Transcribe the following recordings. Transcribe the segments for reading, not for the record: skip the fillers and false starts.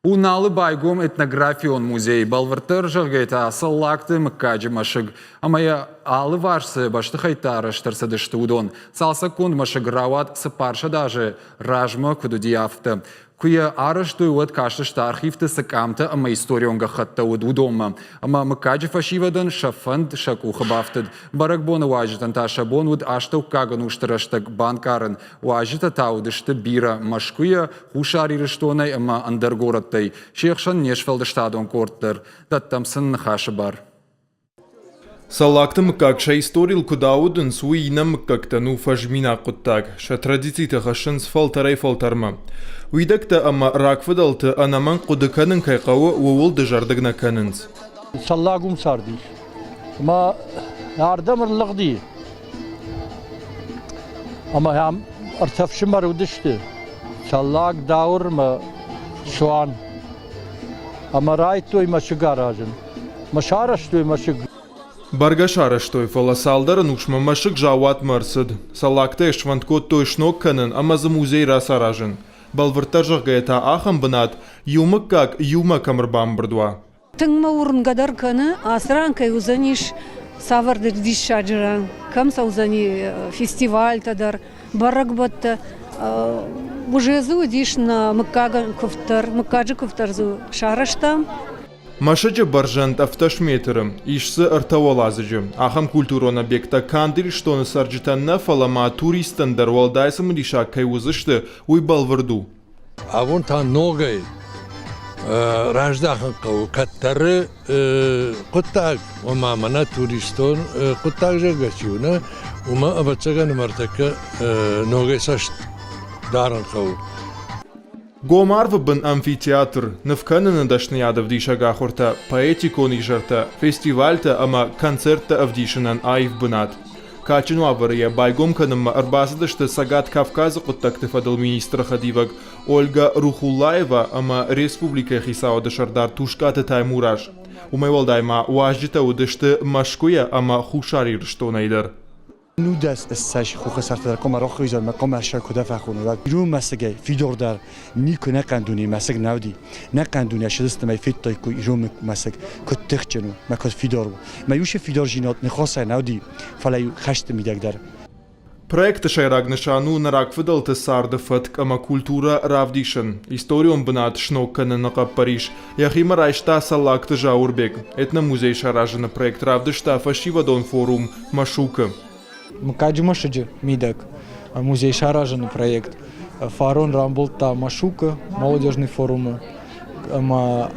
Уналы байгом этнографион музей балвыртыр жылгайта саллакты мыккаджы машыг. Амая алы варсы башты хайтарыштырсы дышты удон. Салса кунд машыг рават сыпарша даже ражма кудудиявты. Куя арыш дуйват каштышты архивты сыкамты ама историонга хатта удома. Ама мыккаджы фашивадан шафанд шакуха бафтыд. Барак бона важитан та шабон уд ашта уккаган уштырыштык банкарын. Важита таудышты бира машкуя хушарирыштонай ама андергораттай. Шехшан нешфалды штадон корттыр. Даттамсын хашы бар. Салактым какша историл кудаудын суинам кактану фажмина куттаг. Ша традицита хашын сфалтарай фалтарма. Уйдакта ама ракфадалты анаман кудыканын кайқауы уол дыжардыгна канынц. Саллагум сарди. Ма ардамырлық ди. Ама ям артафшымар удышты. Саллаг даур ма шуан. Ама райтой ма шыгаражын. Ма шараштой ма шыг. Баргашара штой фала салдарын ушма машык жауат марсыд. Салакта эшванткот той шнок канын, ама за музей расаражын. Балвыртажық гайта ахам бынат, юмык как юма камырбам бірдуа. Тыңма урынгадар каны асранкай узаниш саварды дишаджыран. Камса узани фестиваль тадар, баракбатта. Ужезу диш на мыккаджы ковтарзу шараштам. Машыджы баржант автошметерым, ишсы артавалазыжы. Ахам культурон объекта кандыр, что на сарджитанна фалама туристан дарвалдайсам лиша кайузышты уйбалвырду. А вон та ногой раждахан кау каттары куттаг, ома мана туристон куттаг же гачуна, ума абачаган мартака ногой саш даран кау. Гомарвы бын амфитеатр, навканына дашны авдиша гахорта, поэтикон ижарта, фестивальта ама концертта авдишынан айв бынат. Качыну авария байгом каныма арбасыдышты Сагат Кавказы куттакты фадыл министра хадиваг Ольга Рухулаева ама республика хисауды шардар тушкаты таймураж. Умайвалдайма уажжита удышты машкуя ама хушари рыштонайдар. نودست استش خوخ سرت در کم راخ خیزان مکم اشر کده فخونه و بیرون مسگه فیدور در نیک نکندونی مسگ نودی نکندونی شدست می فیت تای کو ایرون مسگ کد تخچنو مکد فیدور ما یوش فیدور جینات نخواسته نودی فلای خشت میدک در Проект шайрагнышану нарак выдалты сарды фатк ама культура равдишын. Историон бынат шнокканы нақап Париж. Яхима райшта саллакты жаурбек. Этна музей шаражыны проект равдышта фашивадон форум Машука. Мыккаджы машыджы мидак, музей шаражыны проект. Фарон рамболта Машука, молодежный форум.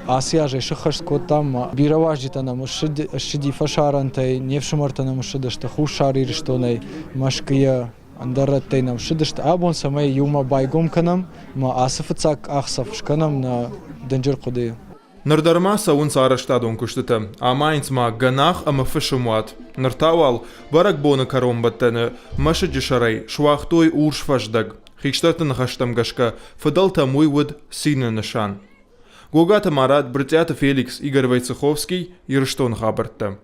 Асия же шахашко там бираваждитана мышыди фашарантай, невшимартана мышыдышты хушари штонай машкия андараттай нам шыдышты абон самай юма байгом канам, ма асыфыцак ахсаф шканам на денджер куды. Нардарма саун сараштадон куштыты, амайнц ма ганах ама фышымуат. Нартауал барак бона каромбаттаны, машыджы шарай, швахтой урш фаждаг. Хикштартын хаштам гашка, фадалта муйвуд сильно нышан. Гогата Марат, Братята Феликс, Игорь Войцеховский, Ирштон Хабарта.